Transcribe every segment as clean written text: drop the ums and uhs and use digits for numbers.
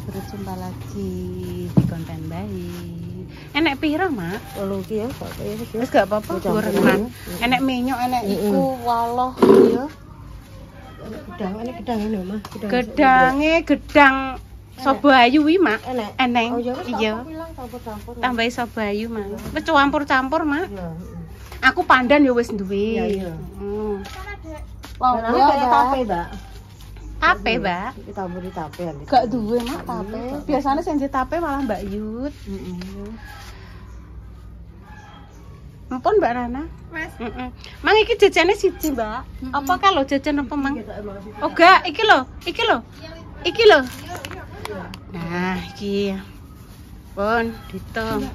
Berjumpa lagi di konten bayi. Enek pira, Mak? 8 ki ya, kok ya. Wis gak apa-apa, gorengan. Enek minyak, enek iku waloh ya. Gedang ini, Mah. Gedange gedang Sobayu wi, Mak. Eneng. Oh, Iya. Campur-campur. Tambahi Sobayu, Mak. Wis campur-campur, Mak. Iya, Aku pandan ya wis duwe. Iya, iya. Heeh. Wong kayak tape, Mbak. Tape, Mbak. Ditambur di tape. Gak duwe, Mak, tape. Biasanya sing di tape malah Mbak Yut. Ampun Mbak Rana. Mas. Mang iki jajane siji, Mbak. Apa kalau jajan apa, Mang? Oh, gak, iki lho. Iki lho. Nah, iki. Pun ditung.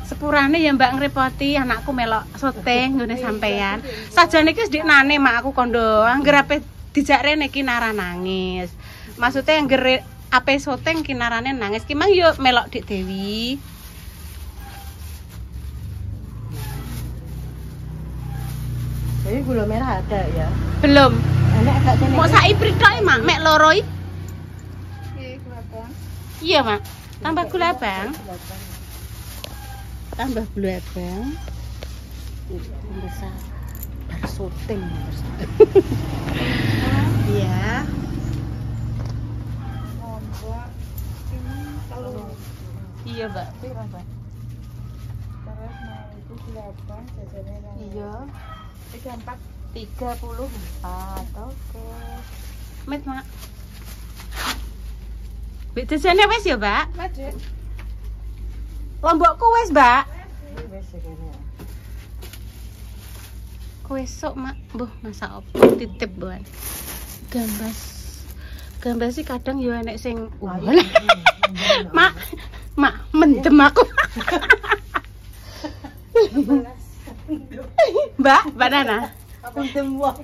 Sepurane ya Mbak ngrepoti anakku melok syuting ngene sampean. Sajane iki ndiknane mak aku kondo angger ape dijak rene iki nara nangis. Maksudnya angger ape syuting kinarane nangis ki mang yo melok Dik Dewi. Jadi gula merah ada ya? Belum. Enak gak sini? Mau sak iprit tok mak mek loro iki. Iya, Mak. Tambah gula abang. Tambah gula abang. Besar. Bar syuting iya. Iya, Mbak. Pira, Mbak? Terus mau itu 8 jajannya yang Iya. 34. Oke. Met, Mak. Mbak jajannya wis ya, Mbak? Wajib. Lombokku wis, Mbak. Wes segini. Kowe sok, Mak. Mbuh masak opo titip, Buan. Gambas sih kadang yo enek sing Mak, mendem aku. Mbak Nana. Mendem wong.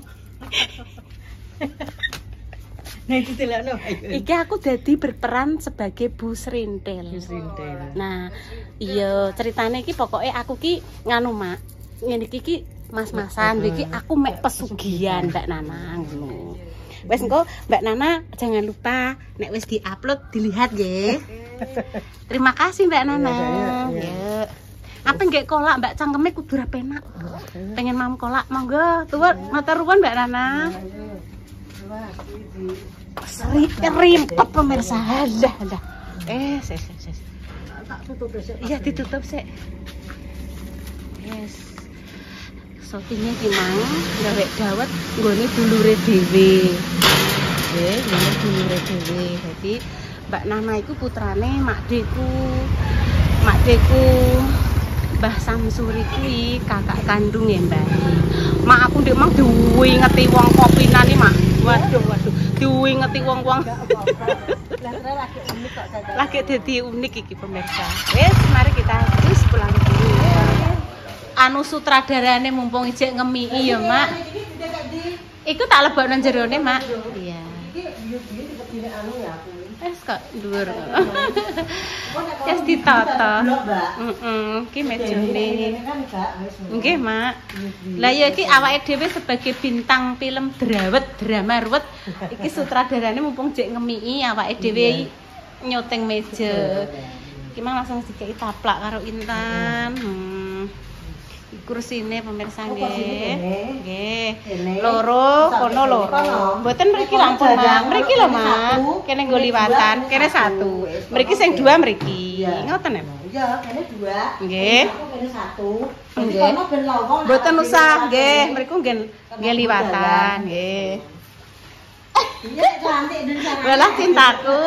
Nah, itu telakno. Iki aku jadi berperan sebagai Bu Srintil. Nah, iya ceritane iki pokoknya aku ki nganu, Mak. Ngene iki mas-masan, iki aku mek pesugihan Mbak Nana ngono. Wes engko Mbak Nana jangan lupa nek wis diupload dilihat nggih. Terima kasih Mbak Nana. Ya. Apa nggih kolak Mbak cangkeme kudu ra penak. Pengen mam kolak monggo. Tuwun matur nuwun Mbak Nana. Rimpet pemirsa. Dah. Ses. Tak tutup besok. Iya ditutup sik. Yes. Sotingnya ki mang gawe dawet nggone dulure dhewe. Nggih, nggone dulure dhewe. Dadi Mbak Nana iku putrane makdeku. Mbah Samsuri kuwi kakak kandung ya, Mbak. Mak aku ndek mang diwingeti wong kopinan iki, Mak. Waduh. Diwingeti wong-wong. Lagi dadi unik iki pemirsa. Wes, mari kita terus pulang dulu. Anu sutradarane mumpung ijek ngemiki ya, Mak. Iku tak lebokno jerone, Mak. Iya. Wes kok dhuwur. Wes ditata. Iki mejane. Nggih, Mak. Lah ya iki awake dhewe sebagai bintang film drama ruwet. Iki sutradarane mumpung jek ngemiki awake dhewe nyuting meja. Iki mang langsung dikeki taplak karo Intan. Kursine pemirsa nggih. Nggih. Loro kono loro. Mboten mriki lampun, Mak. Mriki lho, Mak. Kene nggo liwatan, kene 1. Mriki sing 2 mriki. Ngoten ya, Mak? Iya, kene 2. Nggih. Kene 1. Nggih. Kono ben lowong. Mboten usah, nggih. Mriku nggih liwatan, nggih. Iya, cantik dan sangat. Walah cintaku.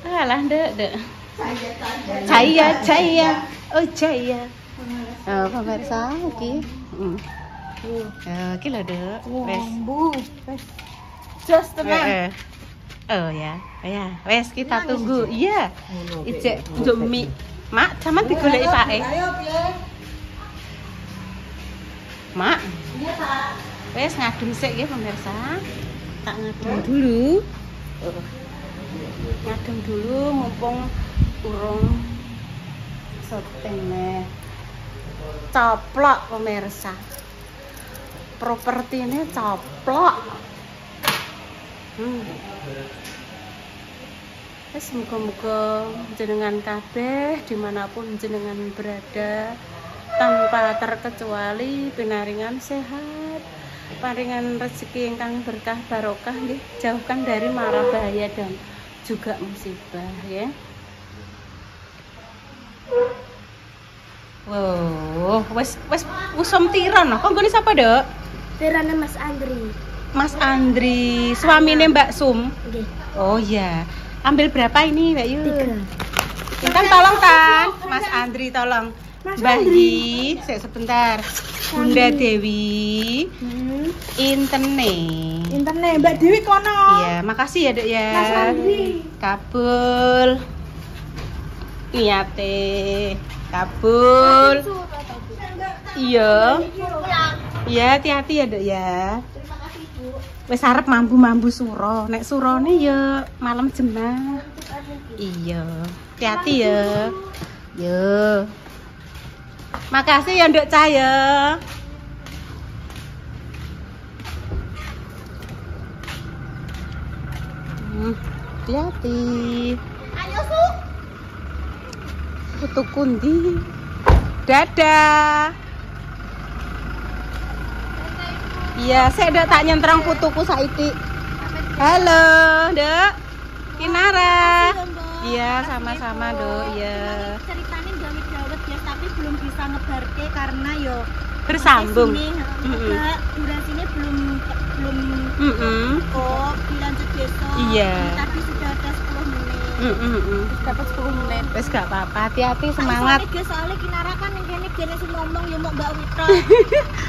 Alah, Nduk. Jaya. Oh, Jaya. Oh, pemirsa iki. Iki lho, Dek. Wes. Wes. Just tenang. Oh ya. Ya, wes kita tunggu. Iya. Ijek njuk mie. Mak, sampean digoleki pake. Ayo, piye? Mak. Iya, Pak. Wes ngadem sik nggih pemirsa. Tak ngadem dulu. Ngadem dulu mumpung urung setengah coplok pemirsa. Propertine coplok. Wes muga-muga jenengan kabeh dimanapun jenengan berada tanpa terkecuali pinaringan sehat, paringan rezeki ingkang berkah barokah nggih, jauhkan dari mara bahaya dan juga musibah ya. Wow, wes usum tiran. Kok nggone sapa, Dok? Tirane Mas Andri. Mas Andri, suamine Mbak Sum. Nggih. Oh iya. Ambil berapa ini, Mbak Yu? 3. Intan tolong kan, Mas Andri tolong. Mas Mbak Andri. Yi, sebentar. Bunda Dewi. Intene. Interne Mbak Dewi kono. Iya, makasih ya, Dek ya. Mas Andri. Kabul. Niate. Kabul. Iya. Iya, hati-hati ya, Dek ya. Wis arep mambu-mambu suro. Nek surone ya malam jemah. Iya. Hati-hati ya. Yo. Makasih ya, Nduk Cah ya. Hati-hati. Ayo, Su. Putu kundi. Dadah. Iya, saya udah tak nyentrang putuku saiki. Halo, Dek. Kinara. Iya, sama-sama, Dok. Iya. Ceritanya jawet-jawet ya, tapi belum bisa ngebarke karena yo Bersambung. Durasinya belum kok dilanjut besok. Iya. Tapi sudah ada 10 menit. Dapat 10 menit. Wes gak apa-apa. Hati-hati, semangat. Soalnya Kinara kan yang kene sing ngomong yo mau Mbak Witra.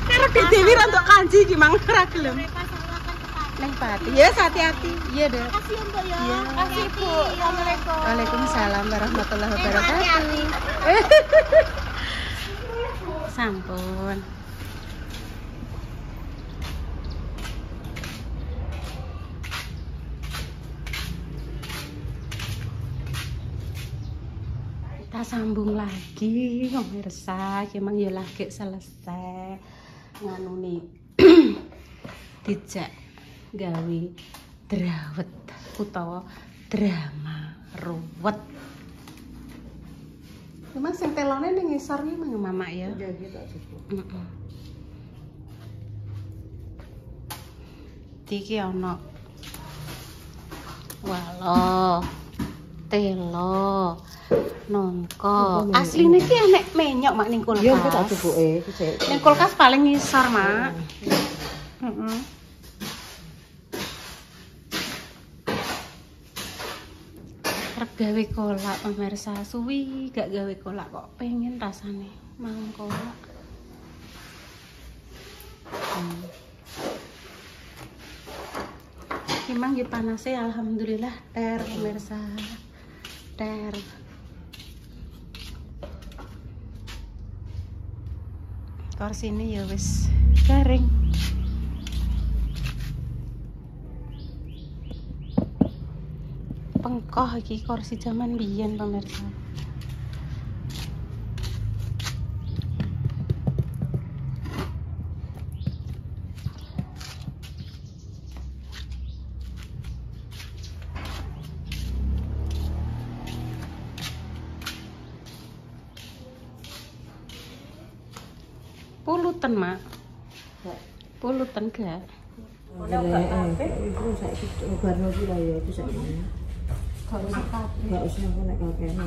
Karena Dewi untuk kanji gimana ra gelem. Mereka salah kan kepada. Neng Pati. Ya, hati-hati. Iya, Dok. Makasih ya, Mbak ya. Iya. Makasih, Bu. Assalamualaikum. Waalaikumsalam warahmatullahi wabarakatuh. Hati-hati. Sampun. Kita sambung lagi pemirsa, emang ya lagi selesai nganuni dijak gawe drawet utawa drama ruwet. Memang sing telone ning ngisor iki mang Mama ya. Iya, gitu aja, Bu. Iki ana walo, telo, nongko. Asline iki enek menyok mak ning kulkas. Iya, aku tak cukuke, iki sik. Ning kulkas paling ngisor, Mak. Heeh. Arep gawe kolak pemirsa, suwi gak gawe kolak kok pengen rasane mangan kolak. Emang ya panasnya alhamdulillah ter pemirsa. Ter. Kursi ini ya wis garing. Pengkoh iki kursi zaman biyen pemirsa. Pulutan, Mak. Pulutan gak? Iku saiki barno iki lah ya, itu saiki. Gak usah kabeh. Gak usah aku nek kakekno.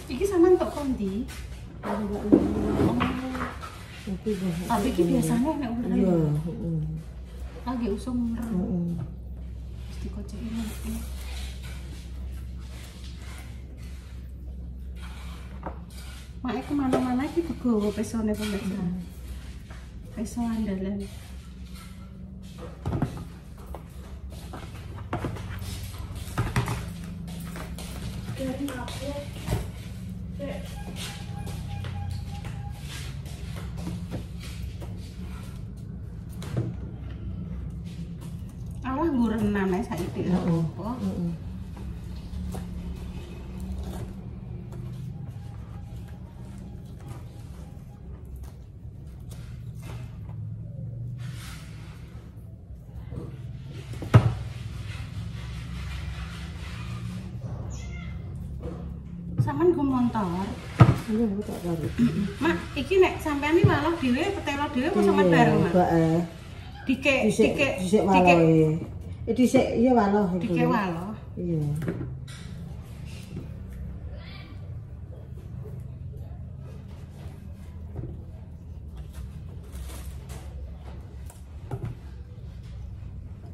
Iki sampean tok kondi? Tapi iki biasanya nek urip. Iya, Lagi usum mer. heeh. Mesti koceki iki. Mak kemana-mana iki digowo pesone pemirsa. Peso andalan. Garing Allah nggo renang ae saiki lho apa. Sampeyan nggo motor. Iya, aku tak tahu. Mak, iki nek sampean iki walah dhewe, petelo dhewe apa sampean bareng, Mak? Heeh. Dhisik walohe. Dhisik iya waloh iku. Dike waloh. Iya.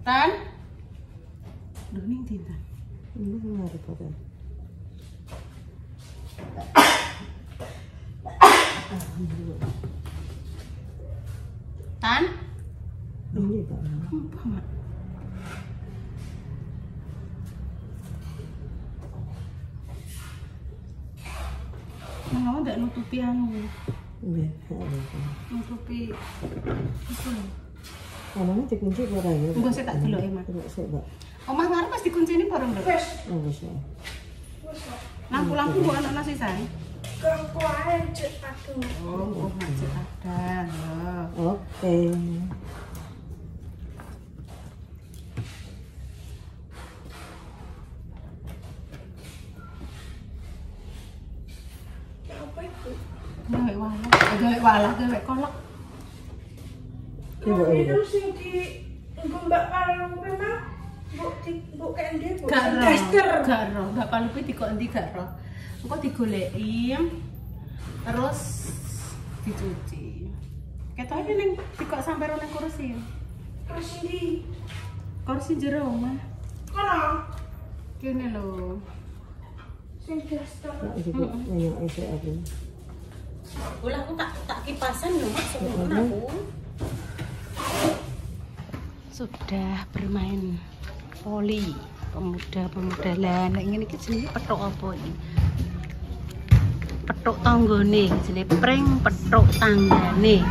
Tan. Duh ning ndi, Tan? Ini ngarep apa? Tan? Ini Pak. Apa, Mak? Kenapa nggak nutupi anu? Iya, Nutupi itu lho. Omahnya dikunci ora ya? Mbok sik tak deloki, Mak. Tidak sik, Mbak. Omah ngarep pas dikuncini bareng lho. Oh, wis ya. Lampu-lampu mbok ana nasi sae. Kangku ae cek aduh. Oh, macet ada. Oke. Apa itu? Gawe walah, gawe kolak. Coba Itu ini. sing di Mbak Palu memang mbok kendi mbok Gak roh, tester. gak roh. Mbak Palu kuwi dikok endi gak roh. Engko digoleki terus dicuci. Ketoke ning dikok sampe ro ning kursi. Terus ini Kursi jero omah. kono Kene lho. sing tester. Tak juga banyak isi aku. Ulah aku tak kipasan lho, Mak, sebelum aku. Sudah bermain voli pemuda-pemuda lah. Nek ngene iki jenenge petuk apa iki? Petuk tanggane, jenenge pring petuk tanggane.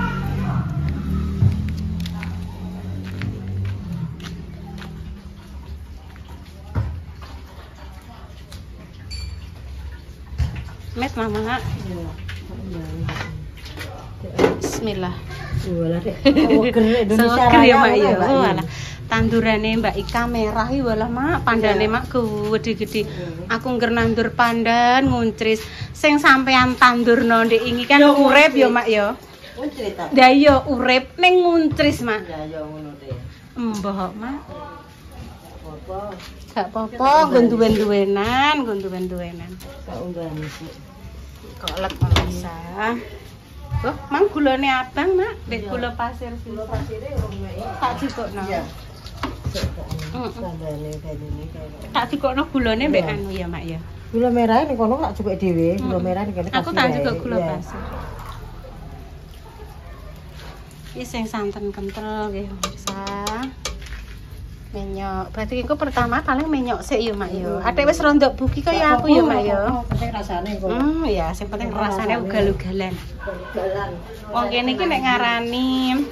Met mama. Bismillah. Walah Dek. Indonesia Seger ya, Raya Mak ya. Mbak. Oh, alah. Tandurane Mbak Ika merah iki walah, Mak. Pandane Mak gede-gede. Aku ngger nandur pandan nguncris. Sing sampean tandurno ndek iki kan urip ya, Mak ya. Nguncrit ta? Lah iya urip ning nguncris, Mak. Ya ya ngono Dek. Mbah, Mak. Apa? Gak apa-apa, nggo duwen-duwenan, nggo duwen-duwenan. Tak undang sih. Kolek bisa. Oh, mang gulane abang, Mak. Dek gula pasir sih. Gula pasire urung mek. Tak jukokno. Iya. Sandane badine kaya. Tak jukokno gulane mbek anu ya, Mak ya. Gula merah ning kono tak cupek dhewe, gula merah ning kene. Aku tak juga gula pasir. Iki sing santen kental nggih, pemirsa. Menyok. Berarti iku pertama paling menyok sik ya, Mak ya. Atik wis rondok buki kaya aku ya, Mak ya. Penting rasane kok. Ya, sing penting rasane ugal-ugalan. Jalan. Wong kene iki nek ngarani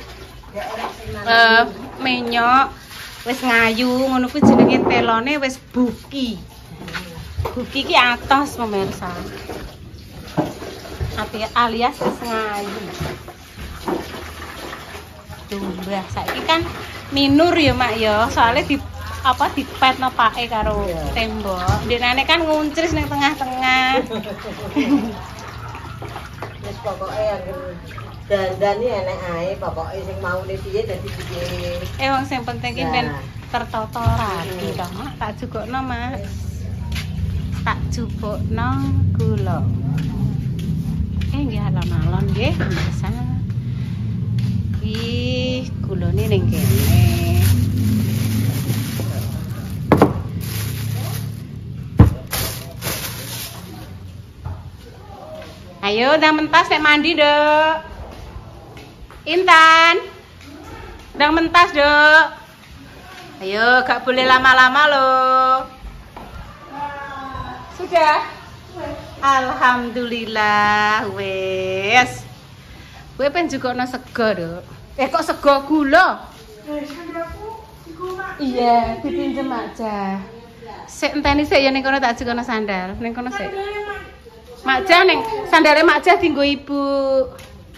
menyok wis ngayu ngono kuwi jenenge telone wis buki. Buki iki atos pemirsa. Alias wis ngayu. Mbah saiki kan minur ya, Mak ya. Soalnya dipetno pake karo tembok. Denane kan nguncris ning tengah-tengah. Wis pokoke anggere dandan iki enek ae, pokoke sing maune piye dadi piye. Wong sing penting ki ben tertata rapi to, Mak. Tak jukokno, Mas. Tak jupukno gula. Nggih alon-alon nggih, pemirsa. Ih, gulane ning kene. Ayo, ndang mentas nek mandi, Dek. Intan. Ndang mentas, Dek. Ayo, gak boleh lama-lama loh. Sudah? Alhamdulillah wes. Kowe pengen juga sego lho. Kok sego gula? Iya, dipinjem aja. Sik enteni sik ya ning kono tak jukono sandal. Ning kono sik. Makja ning sandale Makja dienggo ibu.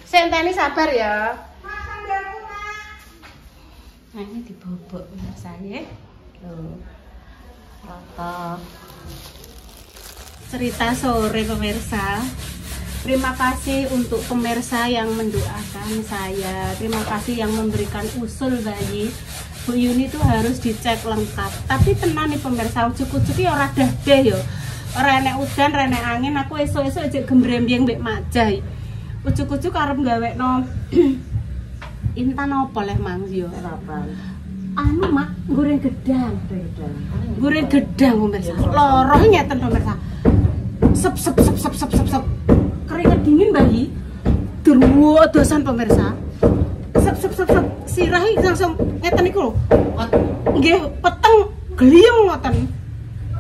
Sik enteni sabar ya. Nah, ini dibobok pemirsa ya. Loh. Rata. Cerita sore pemirsa. Terima kasih untuk pemirsa yang mendoakan saya. Terima kasih yang memberikan usul bayi. Bu Yuni tuh harus dicek lengkap. Tapi tenan nih pemirsa, ujuk-ujuk ya ora dahdeh yo. Ora enek udan, ora enek angin, aku esuk-esuk aja gembrembyeng mbek Makja. Ujuk-ujuk arep gawekno intan apa leh Mang yo? Anu Mak, goreng gedang. Goreng gedang pemirsa. Loroh ngeten pemirsa. Sep. Keringet dingin bayi. Durwo dosan pemirsa. Sep. Sirah iki langsung ngeten niku lho. Nggih, peteng gliyeng ngoten.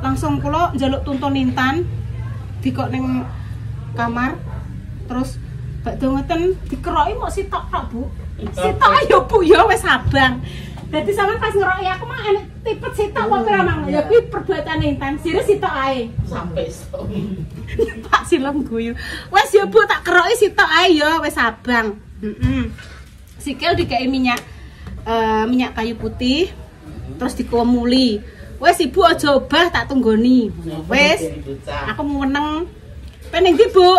Langsung kula njaluk tuntun intan dikok ning kamar. Terus bakdo ngeten dikeroki mok sitok tok, Bu. Sitok ayo Bu ya wis abang. Dadi sampean pas ngeroki aku mah enek tipet sitok apa ora Mang? Ya kuwi perbuatan intan. Sire sitok ae. Sampai sok. Pak Silem guyu. Wes ya Bu tak keroki sitok ae ya wis abang. Sikil dikei minyak kayu putih. Terus dikuwemuli. Wes Ibu aja obah tak tunggoni. Wes. Aku meneng. Pening ndi, Bu?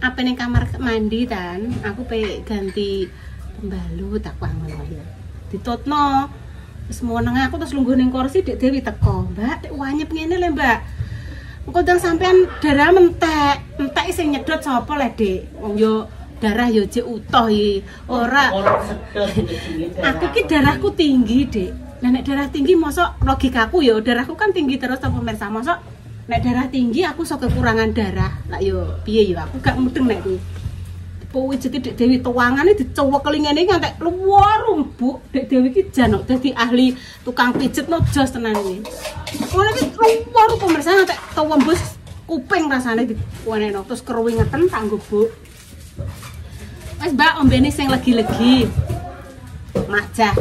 Apa ning kamar mandi tan? Aku pe ganti pembalut aku ngono ya. Ditutno. Wis meneng aku terus lungguh ning kursi Dek Dewi teko. Mbak, Dek wanyep ngene lho, Mbak. Engko ndang sampean darah mentek. Entek sing nyedot sapa le, Dek? Wong yo darah yo jek utuh iki. Ora sedot. Aku ki darahku tinggi, Dek. Nek darah tinggi mosok logikaku ya darahku kan tinggi terus to pemirsa. Mosok nek darah tinggi aku sok kekurangan darah. Lah yo piye yo aku gak mudeng nek ku. Powejete Dek Dewi tuangane dicowok kelingane ngantek luar Bu. Dek Dewi ki jan dadi ahli tukang pijet no jos tenan iki. Ngono iki luar pemirsa ngantek tembus kuping rasane dikuweneno terus keruwingeten tak nggo Bu. Wes Mbak ombene sing legi-legi. Makja.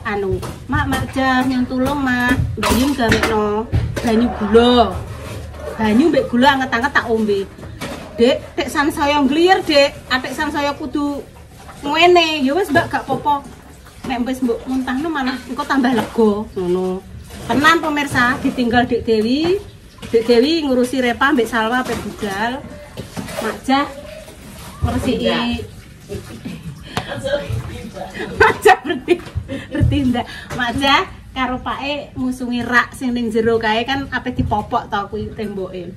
Anu, Makja nyun tulung Mak, Mbak Yun gawekno banyu gula. Banyu mbek gula anget-anget tak ombe. Dek sansaya nglir, Dek. Atik sansaya kudu ngene. Ya wis Mbak gak apa-apa. Nek wis mbok muntahno malah engko tambah lega ngono. Tenan pemirsa, ditinggal Dek Dewi. Dek Dewi ngurusi Repa mbek Salwa pe budal. Makja ngurusi Makja bertindak. Makja karo pake musungi rak sing ning jero kae kan ape dipopok to kuwi temboke.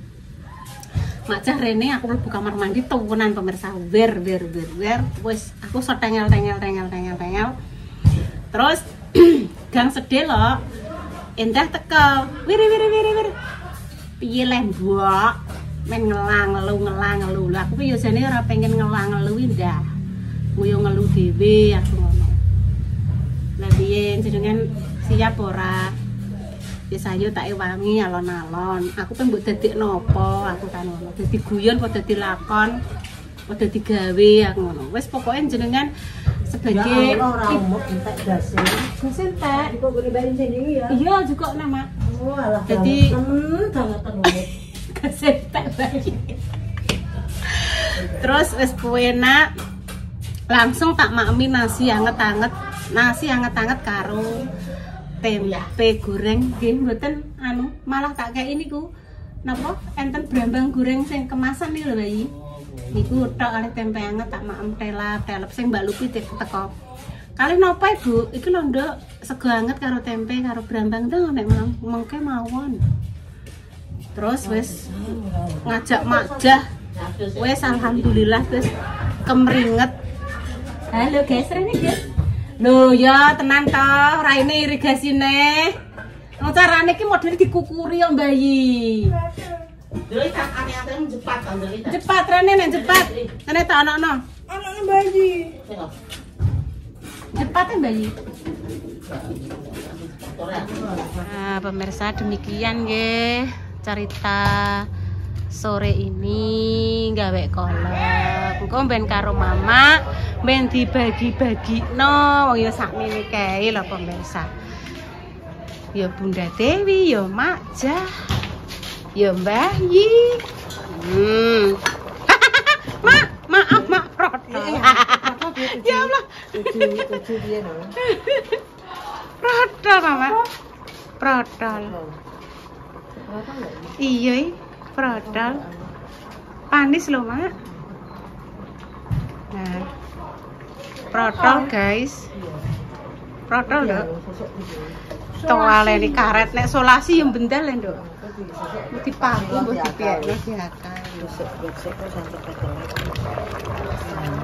Makja rene aku mlebu kamar mandi tuwunan pemirsa. Wer wis aku setengel. Terus gang sedhe lho. Endah teko. Wir. Piye le mbok? Men ngelang-ngelu. Lah aku biasane ora pengen ngelang-ngelu ndah. Kuyo ngelu dhewe aku ngono. Lah piye jenengan siap ora? Ya sayo tak ewangi alon-alon. Aku pengen mbok dadekno apa aku kan ngono. Dadi guyon apa dadi lakon, apa dadi gawe aku ngono. Wis pokoke jenengan sebagai ora umum entek gase. Gase entek. Kok gone bari sini ya? Iya juga nek Mak. Oh alah. Dadi banget gase entek bayi. Terus wis enak. Langsung tak makmi nasi anget-anget karo tempe goreng nggih mboten anu malah tak kayak ini ku napa enten brambang goreng sing kemasan iki lho bayi niku tok kali tempe anget tak makem telep sing Mbak Lupi teko kali napa Ibu iki lho Nduk sego anget karo tempe karo brambang to nek mengke mawon terus wis ngajak Makja wis alhamdulillah wis kemringet. Halo guys, rene guys. Lho ya tenan to, raine irigasine. Wong carane iki model dikukuri yo bayi. Dhewe tak ane-ane jepat to dhewe. Cepat rene nek cepat. Rene tak ana-ana. Anane bayi. Cepat bayi. Nah, pemirsa demikian nggih cerita sore ini gawe kolak. Engko ben karo mama, ben dibagi-bagino wong ya sakmene kae lho pemirsa. Ya Bunda Dewi, ya Mak Jah, ya Mbah Yi. Maaf Mak Prodol. Ya Allah. Tujuh dia no. Prodol Mama. Prodol. Iya, prodol. Panis loh Mak. Nah, prodol guys. Prodol loh. Tolale ini karet nek solasi yang bendal ya Nduk. Dipaku mbok dipiekno diakal.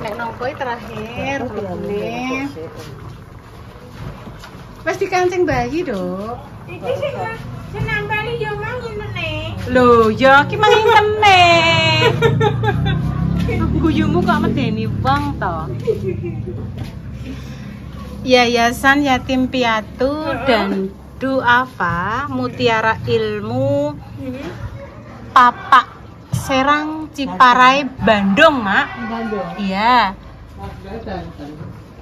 Nek nongkoi terakhir ini. Wes dikancing bayi, Dok. Iki sing nambali yo mang ngene. Lho, ya ki mang ngene. Guyumu kok medeni wong to. Yayasan Yatim Piatu dan Duafa Mutiara Ilmu Papak Serang Ciparai Bandung, Mak. Bandung. Iya.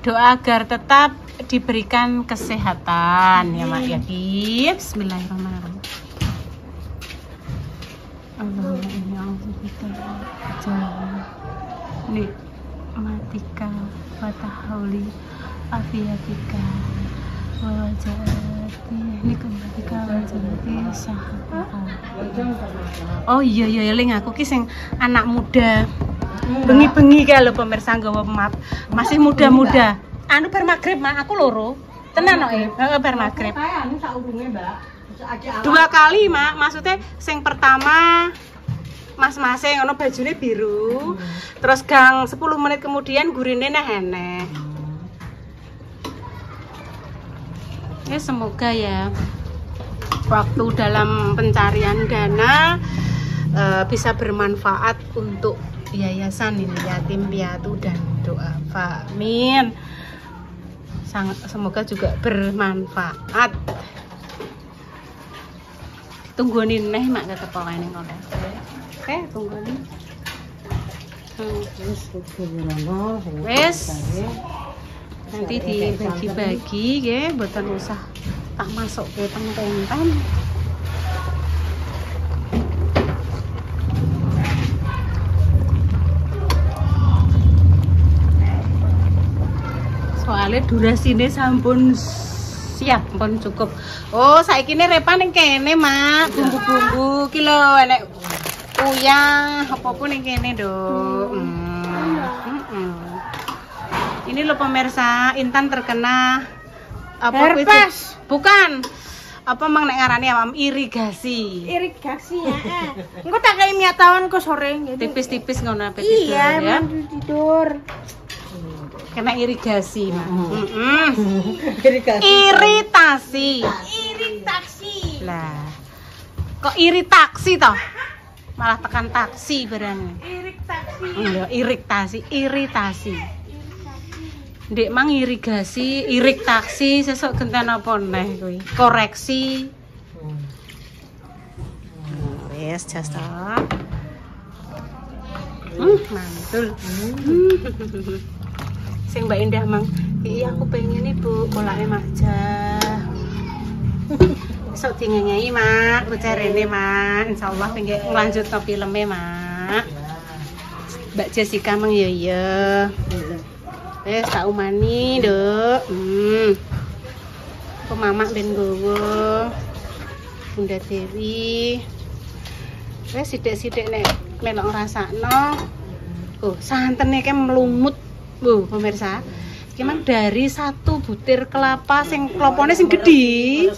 Doa agar tetap diberikan kesehatan ya Mak ya. Bismillahirrahmanirrahim. Allahumma inni a'udzubika min nikmatika wa tahawli afiyatika wa wajati nikmatika wa wajati sahabatika. Oh iya eling aku ki sing anak muda. Bengi-bengi kae lho pemirsa nggawa map. Masih muda-muda. Anu bar magrib Mak, aku loro. Tenan kok bar magrib. Anu sak urunge, Mbak. 2 kali Mak, maksudnya sing pertama mas-mase ngono bajune biru. Terus gang 10 menit kemudian gurine neh. Ya semoga ya waktu dalam pencarian dana bisa bermanfaat untuk yayasan ini Yatim Piatu dan Duafa. Amin. Semoga juga bermanfaat. Tungguin neh Mak ketepokane ngono. Oke, tungguin. Wes. Nanti dibagi-bagi nggih, mboten usah tak masuk ke teng-tengan. Soalnya durasine sampun siap, pun cukup. Oh, saiki ne repan ning kene, Mak. Bumbu-bumbu ki lho enek uyah apa-apa ning kene, Dok. Ini lo pemirsa, Intan terkena apa Herpes. Bukan. Apa mang nek ngarani apa? Irigasi. Irigasi ya. Engko tak kei miatawan kok sore gitu. Tipis-tipis ngono ape tidur Iya, ya. tidur. Kena irigasi, Mak. Iritasi. Iritasi. Lah. Kok iritasi toh? Malah tekan taksi barang. Iritasi. Ndek mang irigasi, irik taksi, sesuk genten apa neh kuwi? Koreksi. Wes, just stop. Mantul. Sing Mbak Indah mang, iya aku pengen nih Bu, kolake Mak Jah. Besok dingenyai Mak, bocah rene Mak. Insyaallah pengen lanjut ke filmnya Mak. Mbak Jessica mang ya iya. Tak umani, Dok. Kok Mamak ben gowo. Bunda Dewi. Wes sithik-sithik nek melok ngrasakno. Oh, santene ki melumut. Bu, pemirsa. Iki mang dari 1 butir kelapa sing klopone sing gedhi.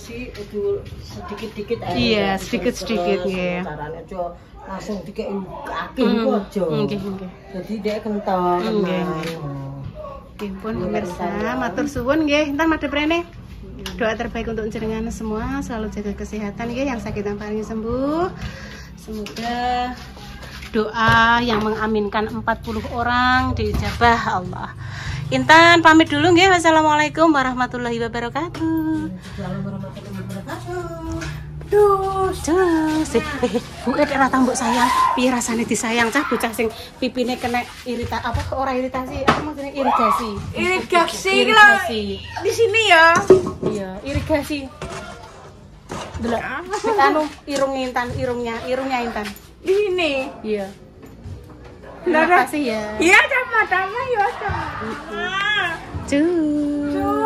Sedikit-dikit aja. Iya, sedikit-sedikit nggih. Carane aja langsung dikeki akeh kok aja. Nggih. Jadi dia kental. Pun pemirsa, matur suwun nggih, entar madhep rene. Doa terbaik untuk jenengan semua, selalu jaga kesehatan nggih, yang sakit yang paling sembuh. Semoga doa yang mengaminkan 40 orang diijabah Allah. Intan pamit dulu nggih. Wassalamualaikum warahmatullahi wabarakatuh. Assalamualaikum warahmatullahi wabarakatuh. Dus. Bu rek rata mbok sayang, piye rasane disayang cah bocah sing pipine kena ora iritasi, apa maksudnya irigasi. Irigasi. Di sini ya. Iya, irigasi. Delok. Irungnya Intan. Di sini. Iya. Terima kasih ya. Iya, sama-sama ya, sama. Cuy.